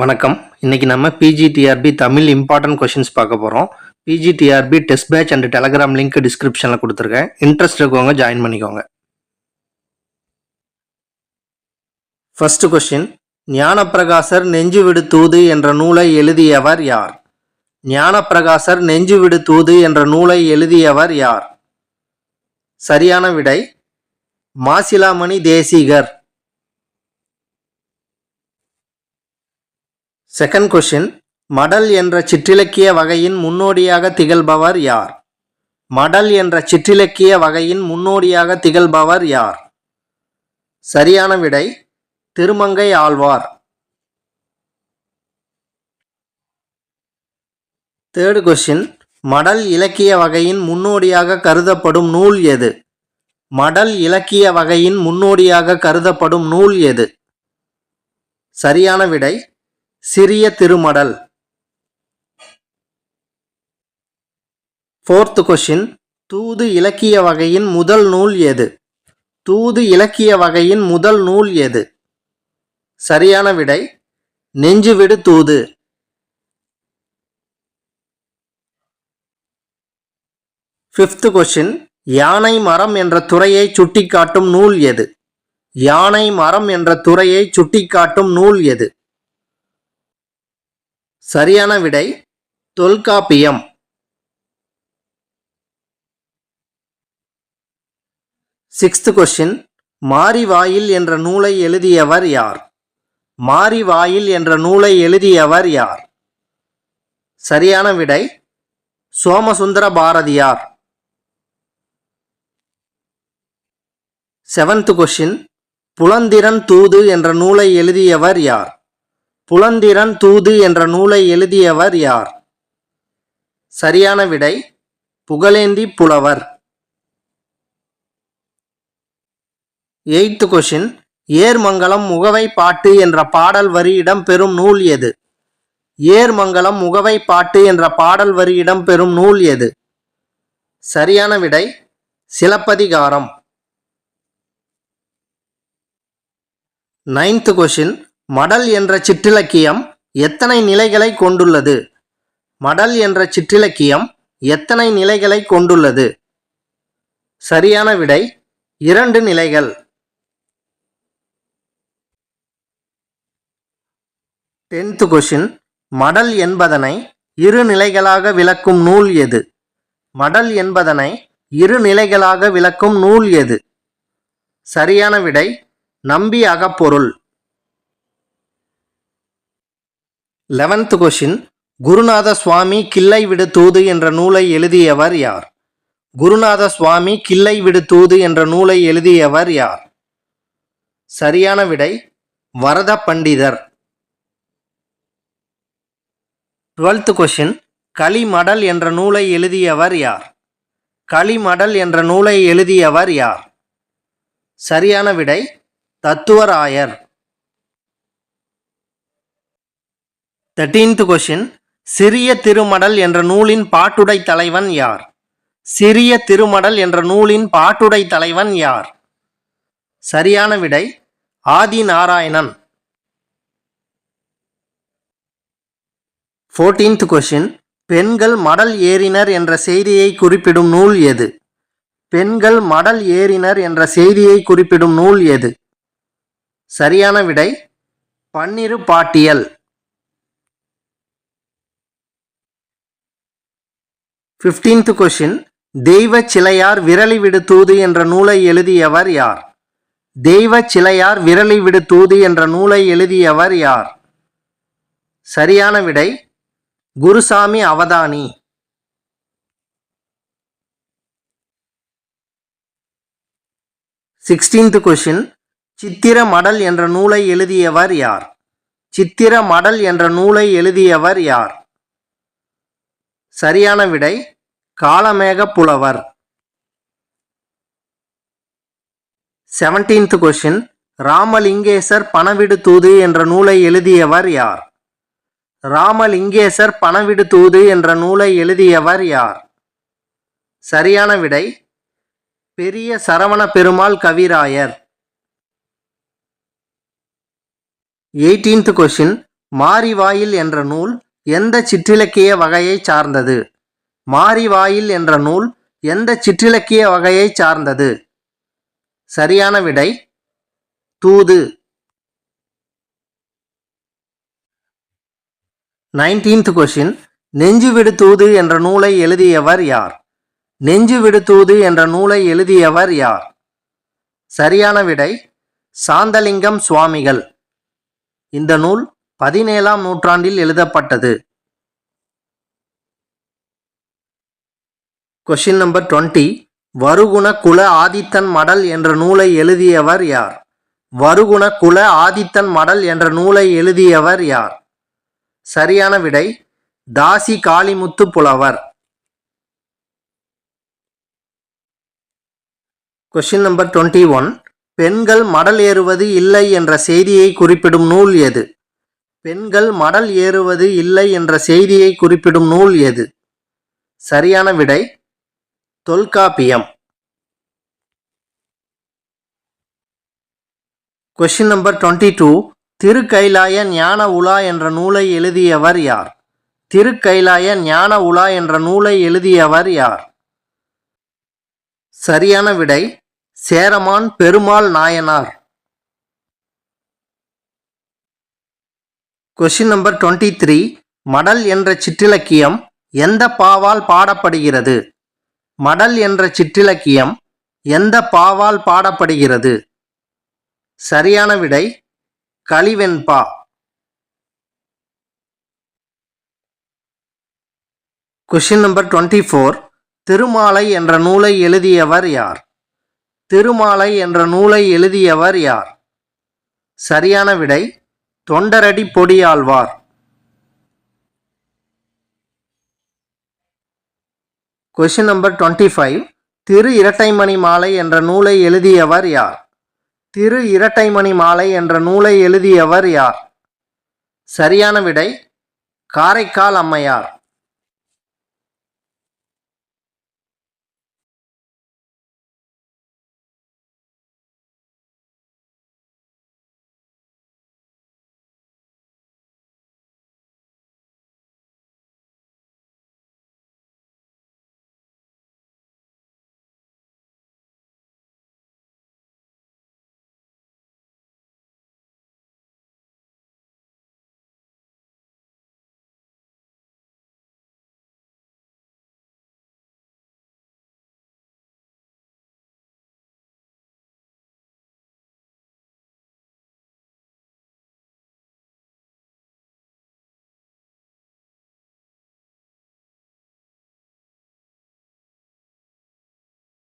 வணக்கம். இன்னைக்கு நம்ம பிஜிடிஆர்பி தமிழ் இம்பார்ட்டன்ட் கொஷின்ஸ் பார்க்க போகிறோம். PGTRB test batch and Telegram link டிஸ்கிரிப்ஷனில் கொடுத்துருக்கேன். இன்ட்ரெஸ்ட் இருக்கவங்க ஜாயின் பண்ணிக்கோங்க. ஃபர்ஸ்ட் கொஸ்டின், ஞானப்பிரகாசர் நெஞ்சுவிடு தூது என்ற நூலை எழுதியவர் யார்? ஞானப்பிரகாசர் நெஞ்சுவிடு தூது என்ற நூலை எழுதியவர் யார்? சரியான விடை மாசிலாமணி தேசிகர். செகண்ட் கொஸ்டின், மடல் என்ற சிற்றிலக்கிய வகையின் முன்னோடியாக திகழ்பவர் யார்? மடல் என்ற சிற்றிலக்கிய வகையின் முன்னோடியாக திகழ்பவர் யார்? சரியான விடை திருமங்கை ஆழ்வார். தேர்ட் கொஸ்டின், மடல் இலக்கிய வகையின் முன்னோடியாக கருதப்படும் நூல் எது? மடல் இலக்கிய வகையின் முன்னோடியாக கருதப்படும் நூல் எது? சரியான விடை சிறிய திருமடல். ஃபோர்த் கொஸ்டின், தூது இலக்கிய வகையின் முதல் நூல் எது? தூது இலக்கிய வகையின் முதல் நூல் எது? சரியான விடை நெஞ்சுவிடு தூது. ஃபிஃப்த் கொஸ்டின், யானை மரம் என்ற துறையை சுட்டிக்காட்டும் நூல் எது? யானை மரம் என்ற துறையை சுட்டிக்காட்டும் நூல் எது? சரியான விடை தொல்காப்பியம். சிக்ஸ்த் கொஸ்டின், மாரிவாயில் என்ற நூலை எழுதியவர் யார்? மாரிவாயில் என்ற நூலை எழுதியவர் யார்? சரியான விடை சோமசுந்தர பாரதியார். செவன்த் கொஸ்டின், புலந்திரன் தூது என்ற நூலை எழுதியவர் யார்? புலந்திரன் தூது என்ற நூலை எழுதியவர் யார்? சரியான விடை புகழேந்தி புலவர். எய்த் கொஸ்டின், ஏர்மங்கலம் முகவை பாட்டு என்ற பாடல் வரி இடம்பெறும் நூல் எது? ஏர்மங்கலம் முகவை பாட்டு என்ற பாடல் வரி இடம்பெறும் நூல் எது? சரியான விடை சிலப்பதிகாரம். நைன்த் கொஸ்டின், மடல் என்ற சிற்றிலக்கியம் எத்தனை நிலைகளை கொண்டுள்ளது? மடல் என்ற சிற்றிலக்கியம் எத்தனை நிலைகளை கொண்டுள்ளது? சரியான விடை 2 நிலைகள். டென்த் கொஸ்டின், மடல் என்பதனை இரு நிலைகளாக விளக்கும் நூல் எது? மடல் என்பதனை இரு நிலைகளாக விளக்கும் நூல் எது? சரியான விடை நம்பி அகப்பொருள். 11th கொஸ்டின், குருநாத சுவாமி கிள்ளை விடு தூது என்ற நூலை எழுதியவர் யார்? குருநாத சுவாமி கிள்ளை விடு தூது என்ற நூலை எழுதியவர் யார்? சரியான விடை வரத பண்டிதர். 12th கொஸ்டின், களிமடல் என்ற நூலை எழுதியவர் யார்? களிமடல் என்ற நூலை எழுதியவர் யார்? சரியான விடை தத்துவராயர். 13th கொஸ்டின், சிறிய திருமடல் என்ற நூலின் பாட்டுடை தலைவன் யார்? சிறிய திருமடல் என்ற நூலின் பாட்டுடை தலைவன் யார்? சரியான விடை ஆதி நாராயணன். 14th கொஸ்டின், பெண்கள் மடல் ஏறினர் என்ற செய்தியை குறிப்பிடும் நூல் எது? பெண்கள் மடல் ஏறினர் என்ற செய்தியை குறிப்பிடும் நூல் எது? சரியான விடை பன்னிரு பாட்டியல். 15th கொஸ்டின், தெய்வ சிலையார் விரலி விடு தூது என்ற நூலை எழுதியவர் யார்? தெய்வ சிலையார் விரலி விடு தூது என்ற நூலை எழுதியவர் யார்? சரியான விடை குருசாமி அவதானி. 16th கொஸ்டின், சித்திர மடல் என்ற நூலை எழுதியவர் யார்? சித்திர மடல் என்ற நூலை எழுதியவர் யார்? சரியான விடை காளமேக புலவர். 17th கொஸ்டின், ராமலிங்கேசர் பணவிடு தூது என்ற நூலை எழுதியவர் யார்? ராமலிங்கேசர் பணவிடு தூது என்ற நூலை எழுதியவர் யார்? சரியான விடை பெரிய சரவண பெருமாள் கவிராயர். 18th கொஸ்டின், மாரிவாயில் என்ற நூல் எந்த சிற்றிலக்கிய வகையைச் சார்ந்தது? மாரிவாயில் என்ற நூல் எந்த சிற்றிலக்கிய வகையைச் சார்ந்தது? சரியான விடை தூது. 19th question. நெஞ்சுவிடு தூது என்ற நூலை எழுதியவர் யார்? நெஞ்சுவிடு தூது என்ற நூலை எழுதியவர் யார்? சரியான விடை சாந்தலிங்கம் சுவாமிகள். இந்த நூல் 17ஆம் நூற்றாண்டில் எழுதப்பட்டது. Question number 20. வருகுண குல ஆதித்தன் மடல் என்ற நூலை எழுதியவர் யார்? வருகுண குல ஆதித்தன் மடல் என்ற நூலை எழுதியவர் யார்? சரியான விடை தாசி காளிமுத்து புலவர். Question number 21. பெண்கள் மடல் ஏறுவது இல்லை என்ற செய்தியை குறிப்பிடும் நூல் எது? பெண்கள் மடல் ஏறுவது இல்லை என்ற செய்தியை குறிப்பிடும் நூல் எது? சரியான விடை தொல்காப்பியம். Question number 22. திருக்கைலாய ஞான உலா என்ற நூலை எழுதியவர் யார்? திருக்கைலாய ஞான உலா என்ற நூலை எழுதியவர் யார்? சரியான விடை சேரமான் பெருமாள் நாயனார். Question number 23. மடல் என்ற சிற்றிலக்கியம் எந்த பாவால் பாடப்படுகிறது? மடல் என்ற சிற்றிலக்கியம் எந்த பாவால் பாடப்படுகிறது? சரியான விடை கலிவெண்பா. Question number 24. திருமாலை என்ற நூலை எழுதியவர் யார்? திருமாலை என்ற நூலை எழுதியவர் யார்? சரியான விடை தொண்டரடி பொடியாழ்வார். Question number 25. திரு இரட்டைமணி மாலை என்ற நூலை எழுதியவர் யார்? திரு இரட்டைமணி மாலை என்ற நூலை எழுதியவர் யார்? சரியான விடை காரைக்கால் அம்மையார்.